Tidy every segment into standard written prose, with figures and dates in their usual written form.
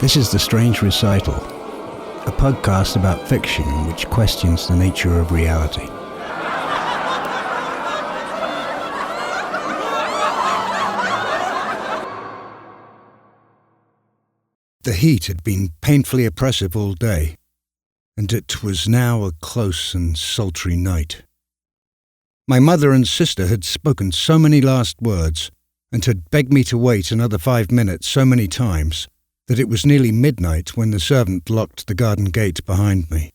This is The Strange Recital, a podcast about fiction which questions the nature of reality. The heat had been painfully oppressive all day, and it was now a close and sultry night. My mother and sister had spoken so many last words, and had begged me to wait another 5 minutes so many times, that it was nearly midnight when the servant locked the garden gate behind me.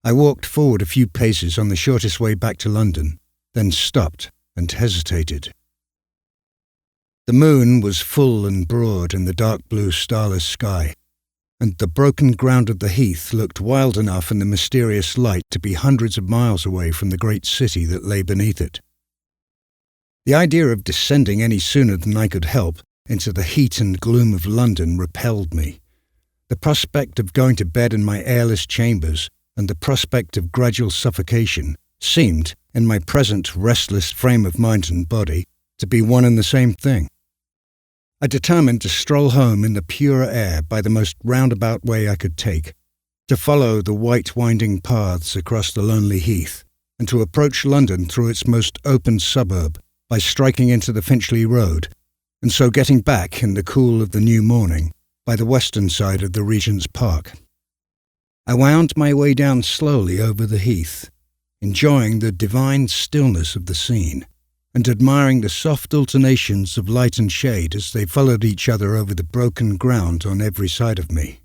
I walked forward a few paces on the shortest way back to London, then stopped and hesitated. The moon was full and broad in the dark blue starless sky, and the broken ground of the heath looked wild enough in the mysterious light to be hundreds of miles away from the great city that lay beneath it. The idea of descending any sooner than I could help into the heat and gloom of London repelled me. The prospect of going to bed in my airless chambers and the prospect of gradual suffocation seemed, in my present restless frame of mind and body, to be one and the same thing. I determined to stroll home in the pure air by the most roundabout way I could take, to follow the white winding paths across the lonely heath, and to approach London through its most open suburb by striking into the Finchley Road, and so getting back in the cool of the new morning by the western side of the Regent's Park. I wound my way down slowly over the heath, enjoying the divine stillness of the scene, and admiring the soft alternations of light and shade as they followed each other over the broken ground on every side of me.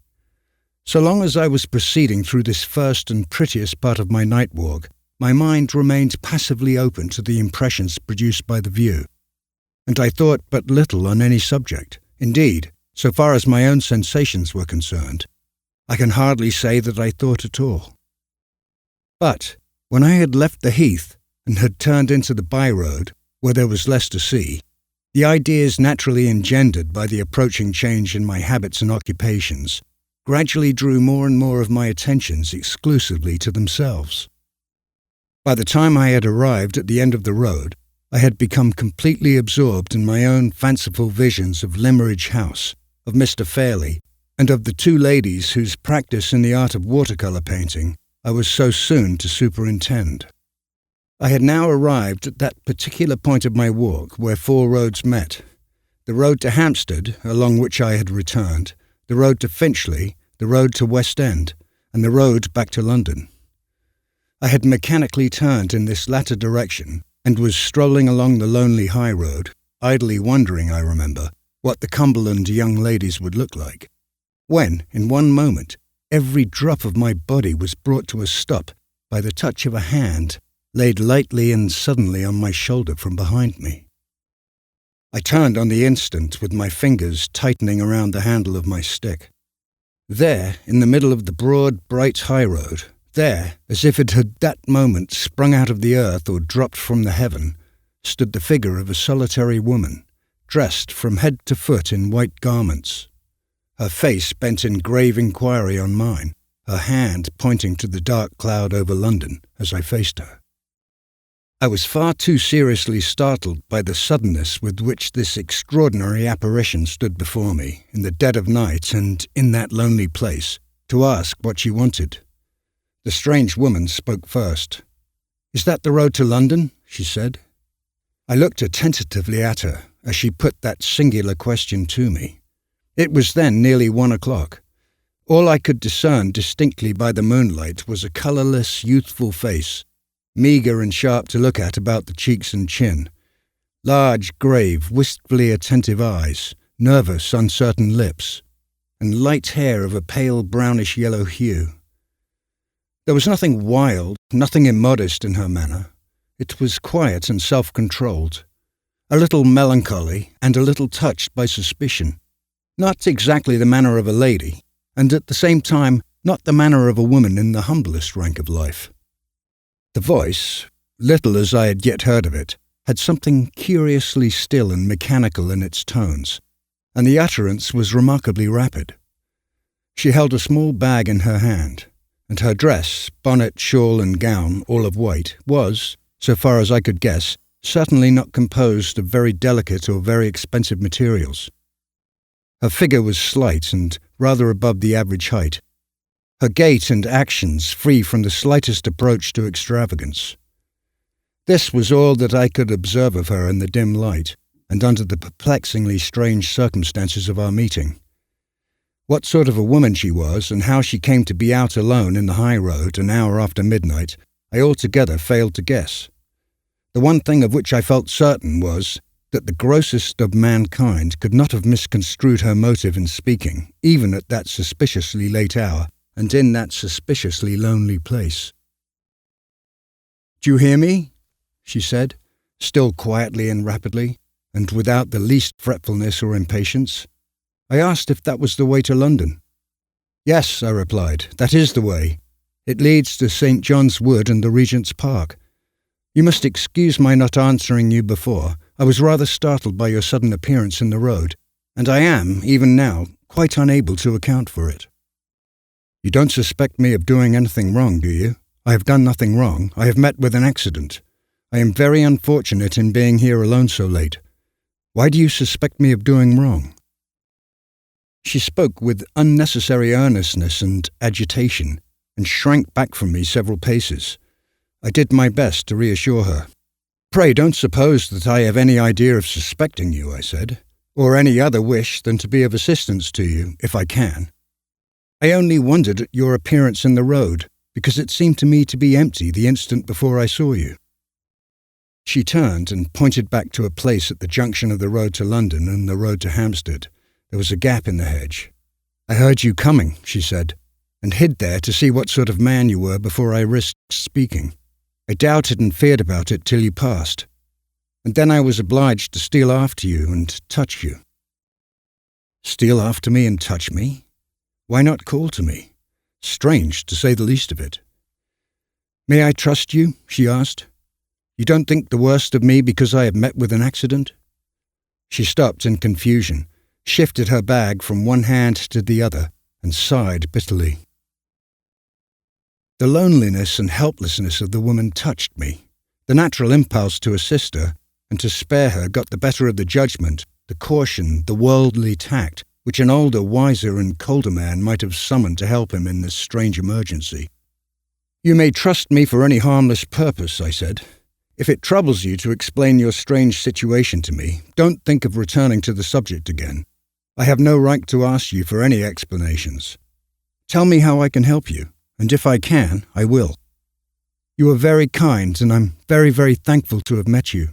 So long as I was proceeding through this first and prettiest part of my night walk, my mind remained passively open to the impressions produced by the view, and I thought but little on any subject. Indeed, so far as my own sensations were concerned, I can hardly say that I thought at all. But when I had left the heath and had turned into the by-road, where there was less to see, the ideas naturally engendered by the approaching change in my habits and occupations gradually drew more and more of my attentions exclusively to themselves. By the time I had arrived at the end of the road, I had become completely absorbed in my own fanciful visions of Limmeridge House, of Mr. Fairley, and of the two ladies whose practice in the art of watercolour painting I was so soon to superintend. I had now arrived at that particular point of my walk where four roads met: the road to Hampstead, along which I had returned, the road to Finchley, the road to West End, and the road back to London. I had mechanically turned in this latter direction, and was strolling along the lonely high road, idly wondering, I remember, what the Cumberland young ladies would look like, when, in one moment, every drop of my body was brought to a stop by the touch of a hand laid lightly and suddenly on my shoulder from behind me. I turned on the instant with my fingers tightening around the handle of my stick. There, in the middle of the broad, bright high road, there, as if it had that moment sprung out of the earth or dropped from the heaven, stood the figure of a solitary woman, dressed from head to foot in white garments. Her face bent in grave inquiry on mine, her hand pointing to the dark cloud over London as I faced her. I was far too seriously startled by the suddenness with which this extraordinary apparition stood before me, in the dead of night and in that lonely place, to ask what she wanted. The strange woman spoke first. "Is that the road to London?" she said. I looked attentively at her as she put that singular question to me. It was then nearly 1 o'clock. All I could discern distinctly by the moonlight was a colourless, youthful face, meagre and sharp to look at about the cheeks and chin, large, grave, wistfully attentive eyes, nervous, uncertain lips, and light hair of a pale brownish-yellow hue. There was nothing wild, nothing immodest in her manner. It was quiet and self-controlled, a little melancholy and a little touched by suspicion. Not exactly the manner of a lady, and at the same time not the manner of a woman in the humblest rank of life. The voice, little as I had yet heard of it, had something curiously still and mechanical in its tones, and the utterance was remarkably rapid. She held a small bag in her hand, and her dress, bonnet, shawl and gown, all of white, was, so far as I could guess, certainly not composed of very delicate or very expensive materials. Her figure was slight and rather above the average height. Her gait and actions free from the slightest approach to extravagance. This was all that I could observe of her in the dim light, and under the perplexingly strange circumstances of our meeting. What sort of a woman she was, and how she came to be out alone in the high road an hour after midnight, I altogether failed to guess. The one thing of which I felt certain was that the grossest of mankind could not have misconstrued her motive in speaking, even at that suspiciously late hour, and in that suspiciously lonely place. "Do you hear me?" she said, still quietly and rapidly, and without the least fretfulness or impatience. I asked if that was the way to London. "Yes," I replied, "that is the way. It leads to St. John's Wood and the Regent's Park. You must excuse my not answering you before. I was rather startled by your sudden appearance in the road, and I am, even now, quite unable to account for it." "You don't suspect me of doing anything wrong, do you?" "I have done nothing wrong. I have met with an accident. I am very unfortunate in being here alone so late. Why do you suspect me of doing wrong?" She spoke with unnecessary earnestness and agitation, and shrank back from me several paces. I did my best to reassure her. "Pray don't suppose that I have any idea of suspecting you," I said, "or any other wish than to be of assistance to you, if I can. I only wondered at your appearance in the road, because it seemed to me to be empty the instant before I saw you." She turned and pointed back to a place at the junction of the road to London and the road to Hampstead. There was a gap in the hedge. "I heard you coming," she said, "and hid there to see what sort of man you were before I risked speaking. I doubted and feared about it till you passed, and then I was obliged to steal after you and touch you." "Steal after me and touch me? Why not call to me? Strange, to say the least of it." "May I trust you?" she asked. "You don't think the worst of me because I have met with an accident?" She stopped in confusion, shifted her bag from one hand to the other, and sighed bitterly. The loneliness and helplessness of the woman touched me. The natural impulse to assist her and to spare her got the better of the judgment, the caution, the worldly tact, which an older, wiser, and colder man might have summoned to help him in this strange emergency. "You may trust me for any harmless purpose," I said. "If it troubles you to explain your strange situation to me, don't think of returning to the subject again. I have no right to ask you for any explanations. Tell me how I can help you, and if I can, I will. You are very kind, and I'm very, very thankful to have met you."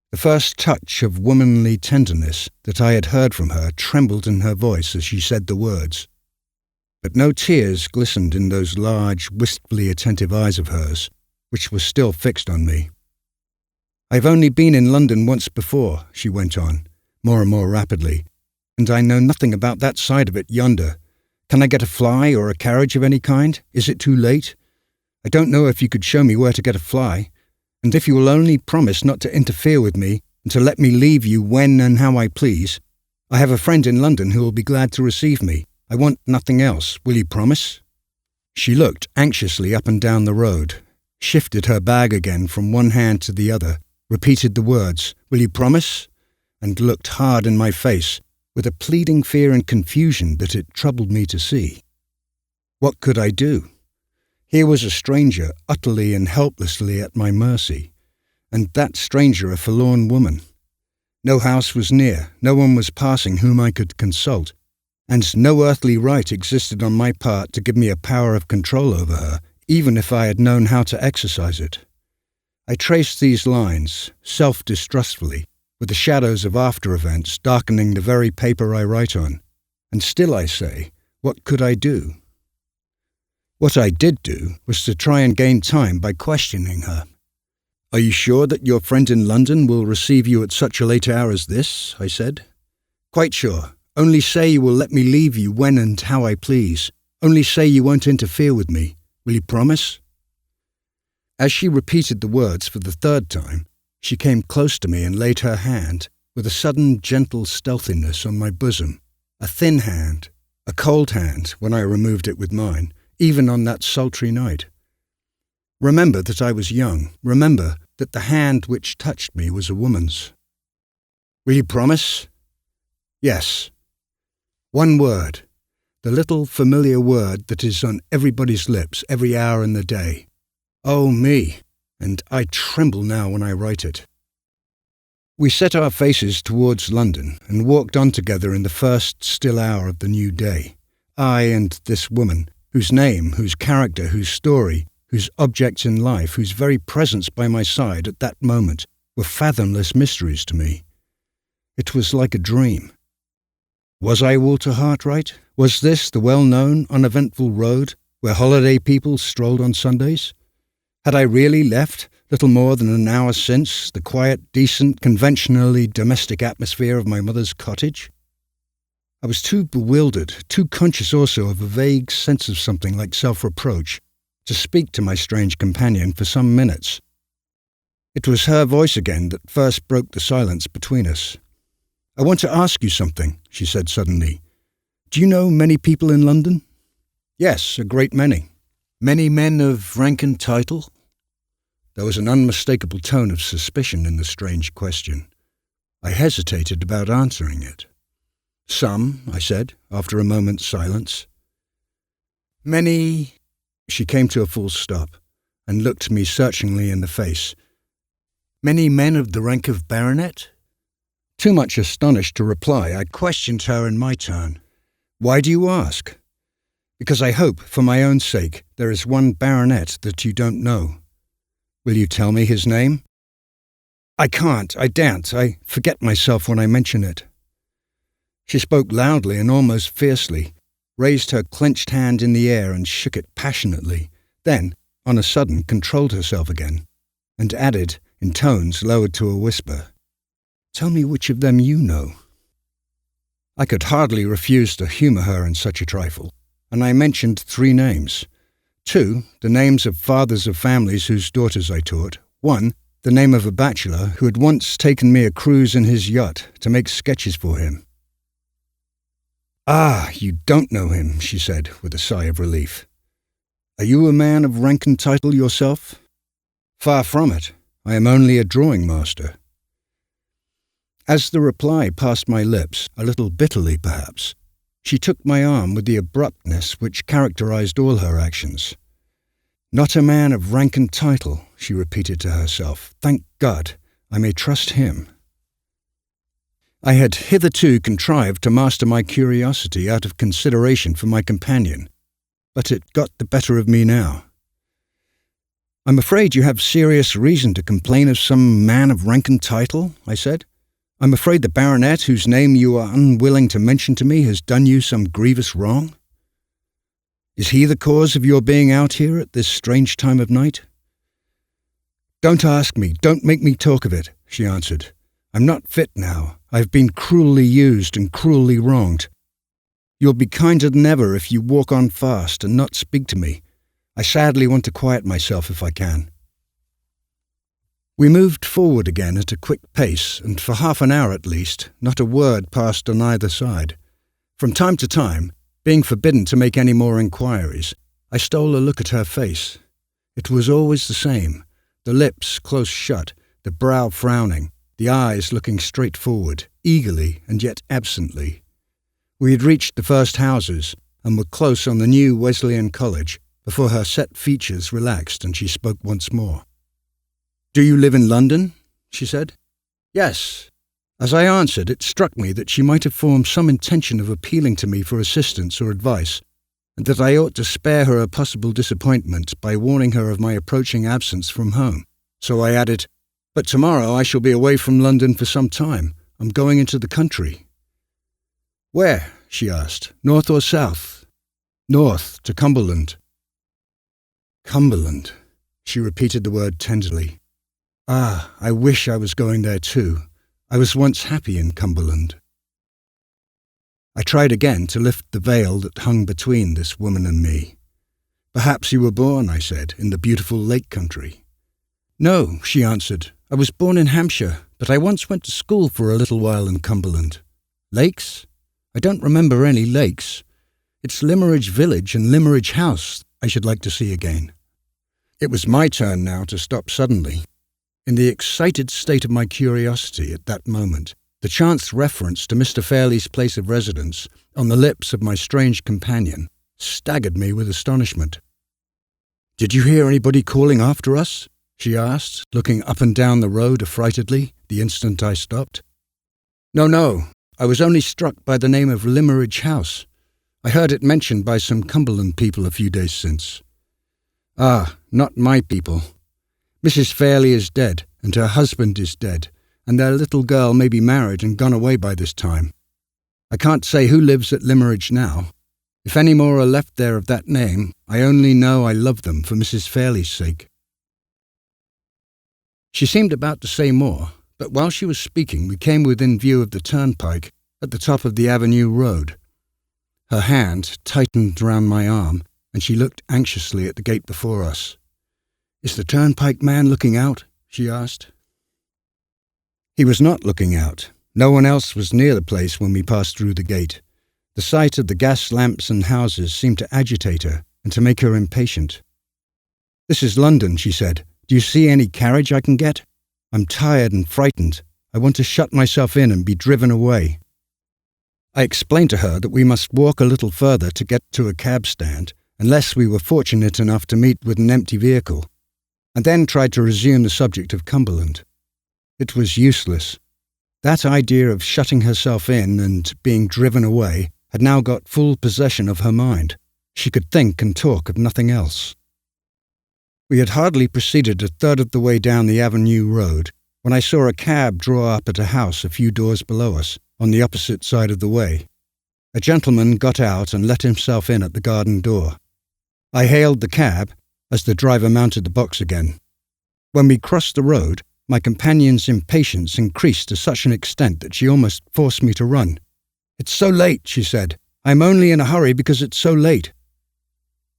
The first touch of womanly tenderness that I had heard from her trembled in her voice as she said the words. But no tears glistened in those large, wistfully attentive eyes of hers, which were still fixed on me. "I've only been in London once before," she went on, more and more rapidly, "and I know nothing about that side of it yonder. Can I get a fly or a carriage of any kind? Is it too late? I don't know if you could show me where to get a fly, and if you will only promise not to interfere with me and to let me leave you when and how I please. I have a friend in London who will be glad to receive me. I want nothing else. Will you promise?" She looked anxiously up and down the road, shifted her bag again from one hand to the other, repeated the words, "Will you promise?" and looked hard in my face, with a pleading fear and confusion that it troubled me to see. What could I do? Here was a stranger utterly and helplessly at my mercy, and that stranger a forlorn woman. No house was near, no one was passing whom I could consult, and no earthly right existed on my part to give me a power of control over her, even if I had known how to exercise it. I traced these lines, self-distrustfully, with the shadows of after events darkening the very paper I write on, and still I say, what could I do? What I did do was to try and gain time by questioning her. "Are you sure that your friend in London will receive you at such a late hour as this?" I said. "Quite sure. Only say you will let me leave you when and how I please. Only say you won't interfere with me. Will you promise?" As she repeated the words for the third time, she came close to me and laid her hand, with a sudden gentle stealthiness, on my bosom. A thin hand, a cold hand when I removed it with mine, even on that sultry night. Remember that I was young. Remember that the hand which touched me was a woman's. "Will you promise?" "Yes." One word, the little familiar word that is on everybody's lips every hour in the day. Oh, me, and I tremble now when I write it. We set our faces towards London and walked on together in the first still hour of the new day. I and this woman, whose name, whose character, whose story, whose objects in life, whose very presence by my side at that moment were fathomless mysteries to me. It was like a dream. Was I Walter Hartwright? Was this the well-known, uneventful road where holiday people strolled on Sundays? Had I really left, little more than an hour since, the quiet, decent, conventionally domestic atmosphere of my mother's cottage? I was too bewildered, too conscious also of a vague sense of something like self-reproach, to speak to my strange companion for some minutes. It was her voice again that first broke the silence between us. "I want to ask you something," she said suddenly. "Do you know many people in London?" "Yes, a great many." "Many men of rank and title?" There was an unmistakable tone of suspicion in the strange question. I hesitated about answering it. "Some," I said, after a moment's silence. "Many—" She came to a full stop and looked me searchingly in the face. "Many men of the rank of baronet?" Too much astonished to reply, I questioned her in my turn. "Why do you ask?" "Because I hope, for my own sake, there is one baronet that you don't know. Will you tell me his name?" "I can't, I daren't, I forget myself when I mention it." She spoke loudly and almost fiercely, raised her clenched hand in the air and shook it passionately, then, on a sudden, controlled herself again, and added, in tones lowered to a whisper, "Tell me which of them you know." I could hardly refuse to humour her in such a trifle, and I mentioned 3 names. 2, the names of fathers of families whose daughters I taught. 1, the name of a bachelor who had once taken me a cruise in his yacht to make sketches for him. "Ah, you don't know him," she said, with a sigh of relief. "Are you a man of rank and title yourself?" "Far from it. I am only a drawing master." As the reply passed my lips, a little bitterly perhaps, she took my arm with the abruptness which characterized all her actions. "Not a man of rank and title," she repeated to herself. "Thank God, I may trust him." I had hitherto contrived to master my curiosity out of consideration for my companion, but it got the better of me now. "I'm afraid you have serious reason to complain of some man of rank and title," I said. "I'm afraid the baronet whose name you are unwilling to mention to me has done you some grievous wrong. Is he the cause of your being out here at this strange time of night?" "Don't ask me, don't make me talk of it," she answered. "I'm not fit now. I've been cruelly used and cruelly wronged. You'll be kinder than ever if you walk on fast and not speak to me. I sadly want to quiet myself if I can." We moved forward again at a quick pace, and for half an hour at least, not a word passed on either side. From time to time, being forbidden to make any more inquiries, I stole a look at her face. It was always the same, the lips close shut, the brow frowning, the eyes looking straight forward, eagerly and yet absently. We had reached the first houses, and were close on the new Wesleyan College, before her set features relaxed and she spoke once more. "Do you live in London?" she said. "Yes." As I answered, it struck me that she might have formed some intention of appealing to me for assistance or advice, and that I ought to spare her a possible disappointment by warning her of my approaching absence from home. So I added, "But tomorrow I shall be away from London for some time. I'm going into the country." "Where?" she asked. "North or south?" "North, to Cumberland." "Cumberland," she repeated the word tenderly. "Ah, I wish I was going there too. I was once happy in Cumberland." I tried again to lift the veil that hung between this woman and me. "Perhaps you were born," I said, "in the beautiful lake country." "No," she answered. "I was born in Hampshire, but I once went to school for a little while in Cumberland." "Lakes?" "I don't remember any lakes. It's Limmeridge Village and Limmeridge House I should like to see again." It was my turn now to stop suddenly. In the excited state of my curiosity at that moment, The chance reference to Mr. Fairley's place of residence on the lips of my strange companion staggered me with astonishment. "Did you hear anybody calling after us?" she asked, looking up and down the road affrightedly the instant I stopped. No, I was only struck by the name of Limmeridge House. I heard it mentioned by some Cumberland people a few days since." "Ah, not my people. Mrs. Fairley is dead, and her husband is dead, and their little girl may be married and gone away by this time. I can't say who lives at Limmeridge now. If any more are left there of that name, I only know I love them for Mrs. Fairley's sake." She seemed about to say more, but while she was speaking we came within view of the turnpike at the top of the Avenue Road. Her hand tightened round my arm, and she looked anxiously at the gate before us. "Is the turnpike man looking out?" she asked. He was not looking out. No one else was near the place when we passed through the gate. The sight of the gas lamps and houses seemed to agitate her and to make her impatient. "This is London," she said. "Do you see any carriage I can get? I'm tired and frightened. I want to shut myself in and be driven away." I explained to her that we must walk a little further to get to a cab stand, unless we were fortunate enough to meet with an empty vehicle, and then tried to resume the subject of Cumberland. It was useless. That idea of shutting herself in and being driven away had now got full possession of her mind. She could think and talk of nothing else. We had hardly proceeded a third of the way down the Avenue Road when I saw a cab draw up at a house a few doors below us, on the opposite side of the way. A gentleman got out and let himself in at the garden door. I hailed the cab as the driver mounted the box again. When we crossed the road, my companion's impatience increased to such an extent that she almost forced me to run. "It's so late," she said. "I'm only in a hurry because it's so late."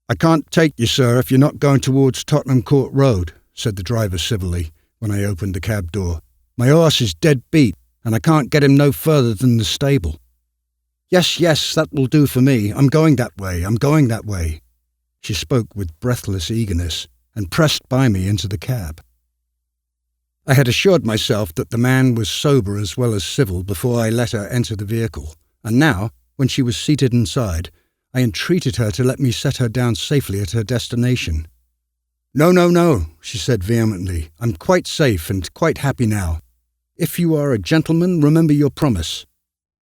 "I can't take you, sir, if you're not going towards Tottenham Court Road," said the driver civilly when I opened the cab door. "My horse is dead beat, and I can't get him no further than the stable." Yes, that will do for me. I'm going that way. She spoke with breathless eagerness and pressed by me into the cab. I had assured myself that the man was sober as well as civil before I let her enter the vehicle, and now, when she was seated inside, I entreated her to let me set her down safely at her destination. No, she said vehemently. "I'm quite safe and quite happy now. If you are a gentleman, remember your promise.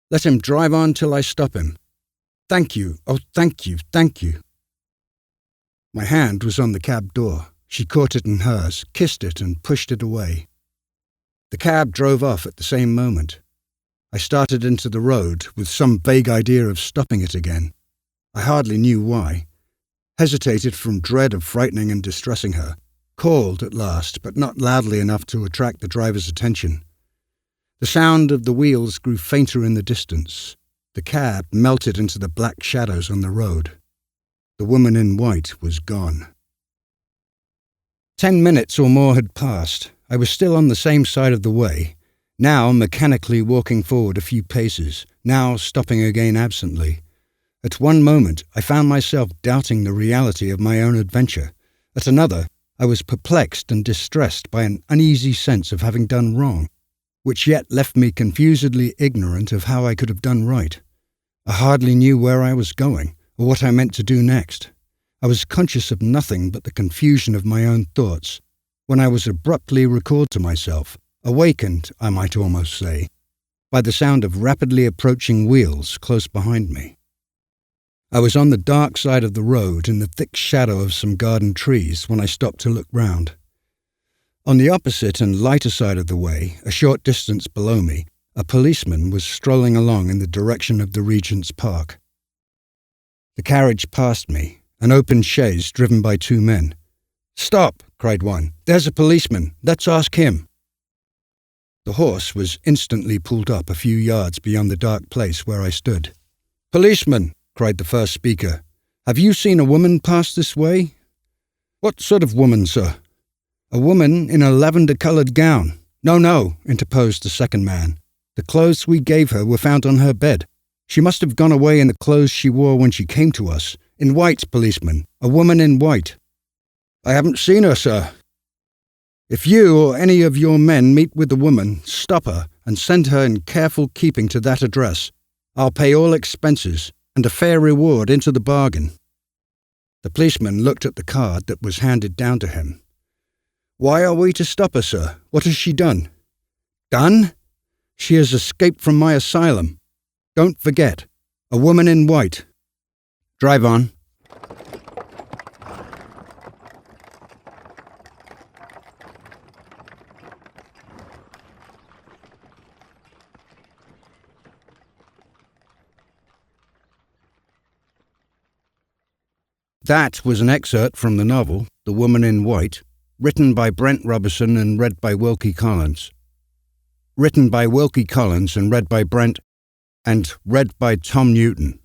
Let him drive on till I stop him. Thank you, oh, thank you. My hand was on the cab door. She caught it in hers, kissed it and pushed it away. The cab drove off at the same moment. I started into the road with some vague idea of stopping it again. I hardly knew why. Hesitated from dread of frightening and distressing her. Called at last, but not loudly enough to attract the driver's attention. The sound of the wheels grew fainter in the distance. The cab melted into the black shadows on the road. The woman in white was gone. 10 minutes or more had passed. I was still on the same side of the way, now mechanically walking forward a few paces, now stopping again absently. At one moment, I found myself doubting the reality of my own adventure. At another, I was perplexed and distressed by an uneasy sense of having done wrong, which yet left me confusedly ignorant of how I could have done right. I hardly knew where I was going, or what I meant to do next. I was conscious of nothing but the confusion of my own thoughts, when I was abruptly recalled to myself, awakened, I might almost say, by the sound of rapidly approaching wheels close behind me. I was on the dark side of the road in the thick shadow of some garden trees when I stopped to look round. On the opposite and lighter side of the way, a short distance below me, a policeman was strolling along in the direction of the Regent's Park. The carriage passed me, an open chaise driven by 2 men. "Stop!" cried one. "There's a policeman. Let's ask him." The horse was instantly pulled up a few yards beyond the dark place where I stood. "Policeman!" cried the first speaker. "Have you seen a woman pass this way?" "What sort of woman, sir?" "A woman in a lavender-coloured gown." No, interposed the second man. "The clothes we gave her were found on her bed. She must have gone away in the clothes she wore when she came to us. In white, policeman. A woman in white." "I haven't seen her, sir." "If you or any of your men meet with the woman, stop her and send her in careful keeping to that address. I'll pay all expenses and a fair reward into the bargain." The policeman looked at the card that was handed down to him. "Why are we to stop her, sir? What has she done?" "Done? She has escaped from my asylum. Don't forget, a woman in white. Drive on." That was an excerpt from the novel, The Woman in White, written by Brent Robertson and read by Wilkie Collins. Written by Wilkie Collins and read by Brent, and read by Tom Newton.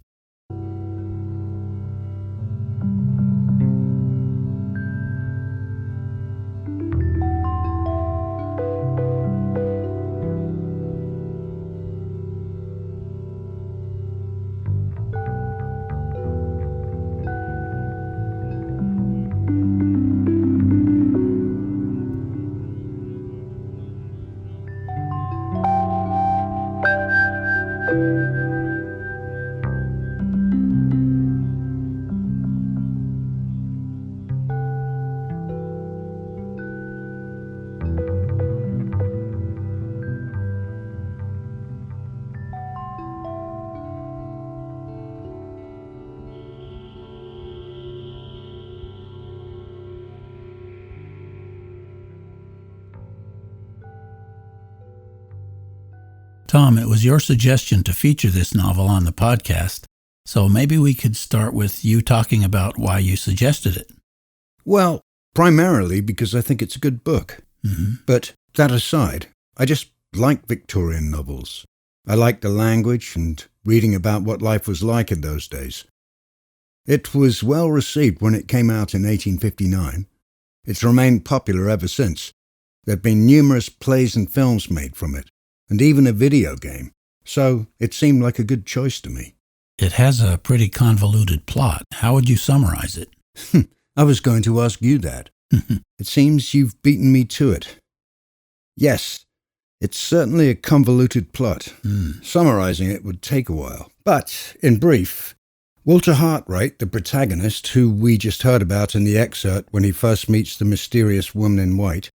Tom, it was your suggestion to feature this novel on the podcast, so maybe we could start with you talking about why you suggested it. Well, primarily because I think it's a good book. Mm-hmm. But that aside, I just like Victorian novels. I like the language and reading about what life was like in those days. It was well received when it came out in 1859. It's remained popular ever since. There have been numerous plays and films made from it, and even a video game, so it seemed like a good choice to me. It has a pretty convoluted plot. How would you summarize it? I was going to ask you that. It seems you've beaten me to it. Yes, it's certainly a convoluted plot. Summarizing it would take a while. But, in brief, Walter Hartwright, the protagonist, who we just heard about in the excerpt when he first meets the mysterious woman in white,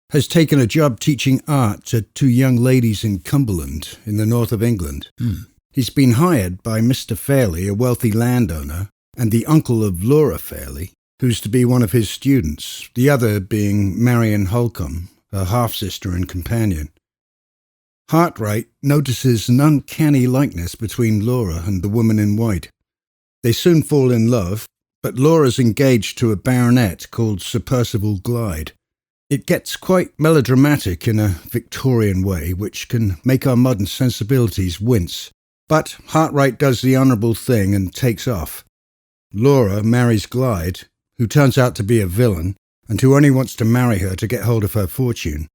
has taken a job teaching art to two young ladies in Cumberland, in the north of England. He's been hired by Mr. Fairley, a wealthy landowner, and the uncle of Laura Fairley, who's to be one of his students, the other being Marion Holcomb, her half-sister and companion. Hartwright notices an uncanny likeness between Laura and the woman in white. They soon fall in love, but Laura's engaged to a baronet called Sir Percival Glyde. It gets quite melodramatic in a Victorian way, which can make our modern sensibilities wince. But Hartwright does the honourable thing and takes off. Laura marries Glyde, who turns out to be a villain, and who only wants to marry her to get hold of her fortune.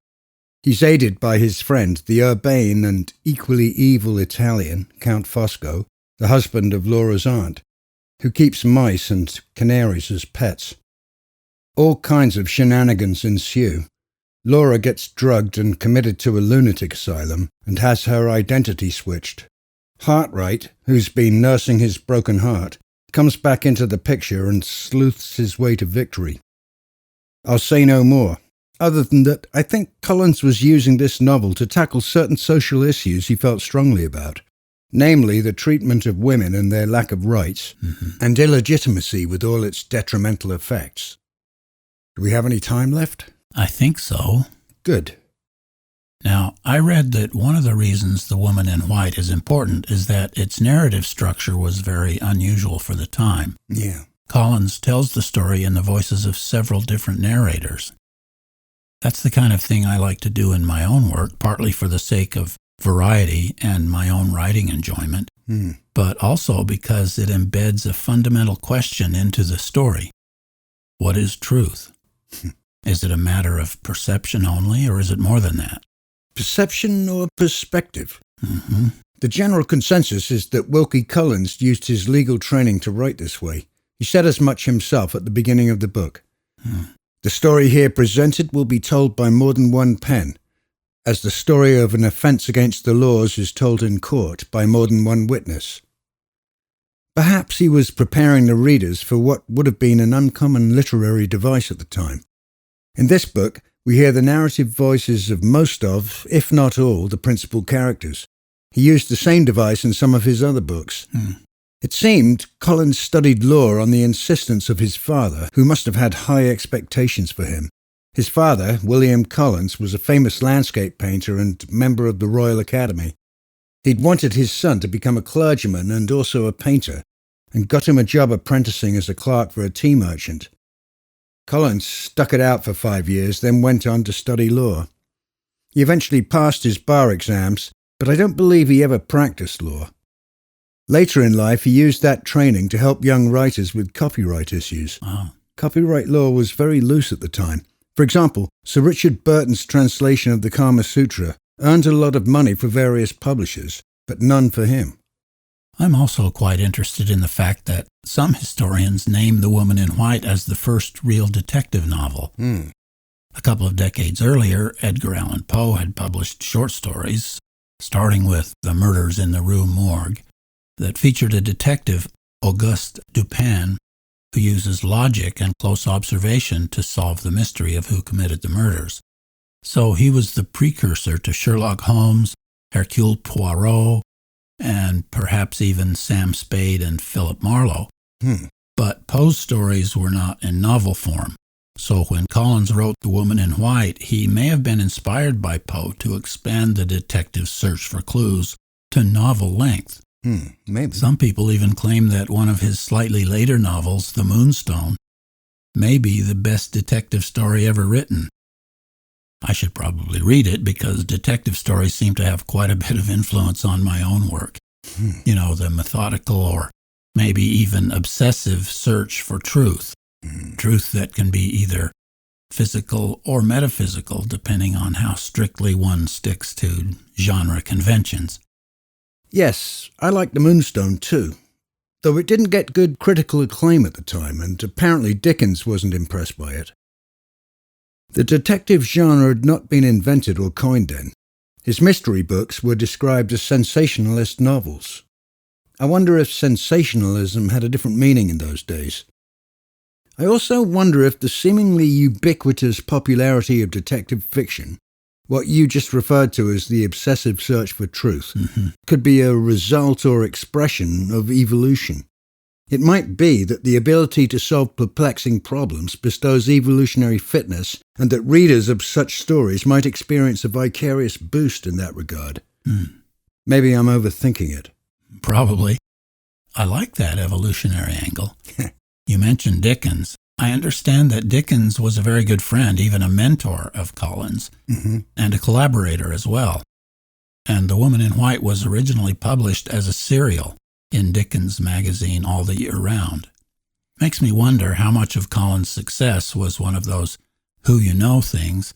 He's aided by his friend, the urbane and equally evil Italian, Count Fosco, the husband of Laura's aunt, who keeps mice and canaries as pets. All kinds of shenanigans ensue. Laura gets drugged and committed to a lunatic asylum and has her identity switched. Hartwright, who's been nursing his broken heart, comes back into the picture and sleuths his way to victory. I'll say no more, other than that I think Collins was using this novel to tackle certain social issues he felt strongly about, namely the treatment of women and their lack of rights, and illegitimacy with all its detrimental effects. Do we have any time left? I think so. Good. Now, I read that one of the reasons The Woman in White is important is that its narrative structure was very unusual for the time. Yeah. Collins tells the story in the voices of several different narrators. That's the kind of thing I like to do in my own work, partly for the sake of variety and my own writing enjoyment, but also because it embeds a fundamental question into the story. What is truth? Is it a matter of perception only, or is it more than that? Perception or perspective? The general consensus is that Wilkie Collins used his legal training to write this way. He said as much himself at the beginning of the book. The story here presented will be told by more than one pen, as the story of an offence against the laws is told in court by more than one witness. Perhaps he was preparing the readers for what would have been an uncommon literary device at the time. In this book, we hear the narrative voices of most of, if not all, the principal characters. He used the same device in some of his other books. It seemed Collins studied law on the insistence of his father, who must have had high expectations for him. His father, William Collins, was a famous landscape painter and member of the Royal Academy. He'd wanted his son to become a clergyman and also a painter, and got him a job apprenticing as a clerk for a tea merchant. Collins stuck it out for 5 years, then went on to study law. He eventually passed his bar exams, but I don't believe he ever practiced law. Later in life, he used that training to help young writers with copyright issues. Wow. Copyright law was very loose at the time. For example, Sir Richard Burton's translation of the Kama Sutra earned a lot of money for various publishers, but none for him. I'm also quite interested in the fact that some historians name The Woman in White as the first real detective novel. A couple of decades earlier, Edgar Allan Poe had published short stories, starting with The Murders in the Rue Morgue, that featured a detective, Auguste Dupin, who uses logic and close observation to solve the mystery of who committed the murders. So he was the precursor to Sherlock Holmes, Hercule Poirot, and perhaps even Sam Spade and Philip Marlowe. But Poe's stories were not in novel form, so when Collins wrote The Woman in White, he may have been inspired by Poe to expand the detective's search for clues to novel length. Maybe. Some people even claim that one of his slightly later novels, The Moonstone, may be the best detective story ever written. I should probably read it because detective stories seem to have quite a bit of influence on my own work. You know, the methodical or maybe even obsessive search for truth. Truth that can be either physical or metaphysical, depending on how strictly one sticks to genre conventions. Yes, I like The Moonstone too, though it didn't get good critical acclaim at the time, and apparently Dickens wasn't impressed by it. The detective genre had not been invented or coined then. His mystery books were described as sensationalist novels. I wonder if sensationalism had a different meaning in those days. I also wonder if the seemingly ubiquitous popularity of detective fiction, what you just referred to as the obsessive search for truth, could be a result or expression of evolution. It might be that the ability to solve perplexing problems bestows evolutionary fitness, and that readers of such stories might experience a vicarious boost in that regard. Maybe I'm overthinking it. Probably. I like that evolutionary angle. You mentioned Dickens. I understand that Dickens was a very good friend, even a mentor of Collins, and a collaborator as well. And The Woman in White was originally published as a serial in Dickens' magazine all the year round. Makes me wonder how much of Collins' success was one of those who-you-know things,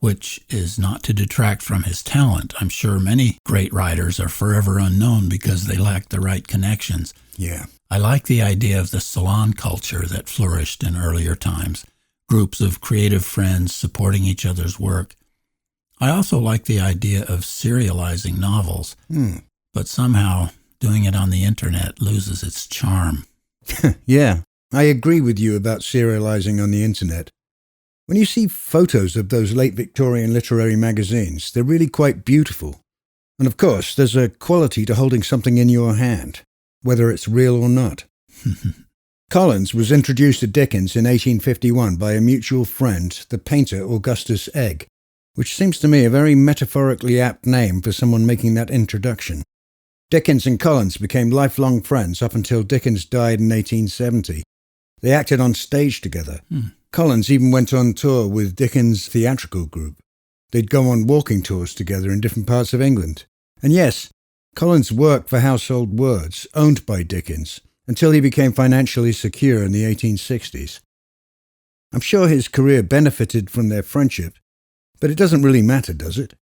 which is not to detract from his talent. I'm sure many great writers are forever unknown because they lack the right connections. Yeah. I like the idea of the salon culture that flourished in earlier times, groups of creative friends supporting each other's work. I also like the idea of serializing novels, but somehow doing it on the internet loses its charm. Yeah, I agree with you about serializing on the internet. When you see photos of those late Victorian literary magazines, they're really quite beautiful. And of course, there's a quality to holding something in your hand, whether it's real or not. Collins was introduced to Dickens in 1851 by a mutual friend, the painter Augustus Egg, which seems to me a very metaphorically apt name for someone making that introduction. Dickens and Collins became lifelong friends up until Dickens died in 1870. They acted on stage together. Collins even went on tour with Dickens' theatrical group. They'd go on walking tours together in different parts of England. And yes, Collins worked for Household Words, owned by Dickens, until he became financially secure in the 1860s. I'm sure his career benefited from their friendship, but it doesn't really matter, does it?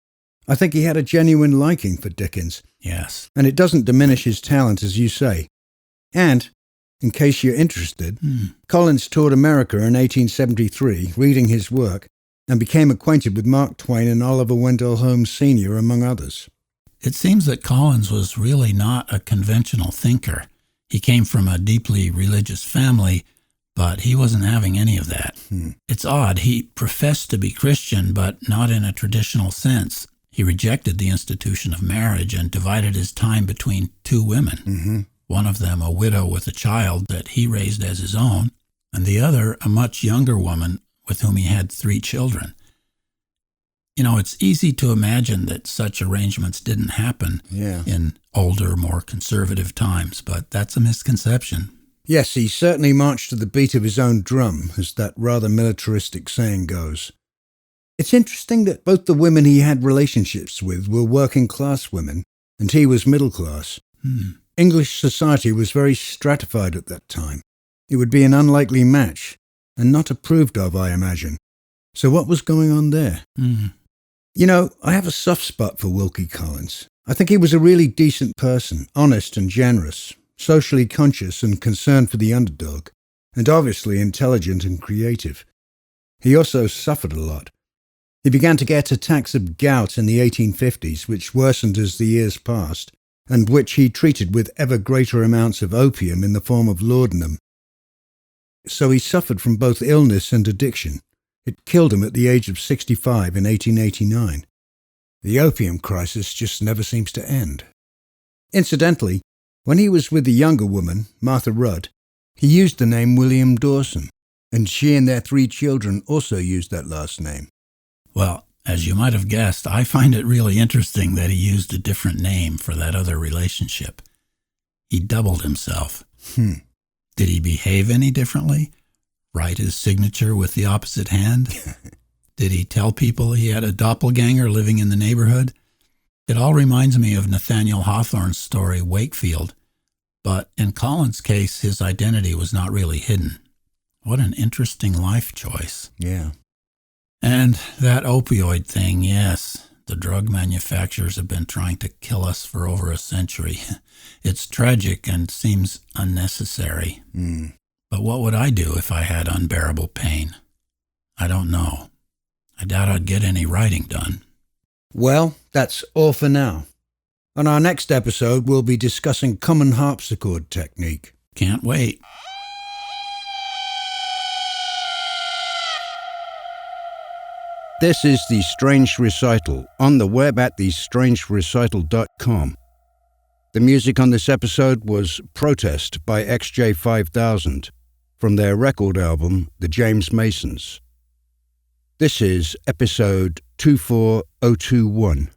I think he had a genuine liking for Dickens. Yes. And it doesn't diminish his talent, as you say. And, in case you're interested, Collins toured America in 1873, reading his work, and became acquainted with Mark Twain and Oliver Wendell Holmes Sr., among others. It seems that Collins was really not a conventional thinker. He came from a deeply religious family, but he wasn't having any of that. It's odd. He professed to be Christian, but not in a traditional sense. He rejected the institution of marriage and divided his time between two women, one of them a widow with a child that he raised as his own, and the other a much younger woman with whom he had 3 children. You know, it's easy to imagine that such arrangements didn't happen in older, more conservative times, but that's a misconception. Yes, he certainly marched to the beat of his own drum, as that rather militaristic saying goes. It's interesting that both the women he had relationships with were working-class women, and he was middle-class. English society was very stratified at that time. It would be an unlikely match, and not approved of, I imagine. So what was going on there? You know, I have a soft spot for Wilkie Collins. I think he was a really decent person, honest and generous, socially conscious and concerned for the underdog, and obviously intelligent and creative. He also suffered a lot. He began to get attacks of gout in the 1850s, which worsened as the years passed, and which he treated with ever greater amounts of opium in the form of laudanum. So he suffered from both illness and addiction. It killed him at the age of 65 in 1889. The opium crisis just never seems to end. Incidentally, when he was with the younger woman, Martha Rudd, he used the name William Dawson, and she and their 3 children also used that last name. Well, as you might have guessed, I find it really interesting that he used a different name for that other relationship. He doubled himself. Did he behave any differently? Write his signature with the opposite hand? Did he tell people he had a doppelganger living in the neighborhood? It all reminds me of Nathaniel Hawthorne's story, Wakefield. But in Collins' case, his identity was not really hidden. What an interesting life choice. Yeah. And that opioid thing, yes. The drug manufacturers have been trying to kill us for over a century. It's tragic and seems unnecessary. But what would I do if I had unbearable pain? I don't know. I doubt I'd get any writing done. Well, that's all for now. On our next episode, we'll be discussing common harpsichord technique. Can't wait. This is The Strange Recital, on the web at thestrangerecital.com. The music on this episode was Protest by XJ5000 from their record album, The James Masons. This is episode 24021.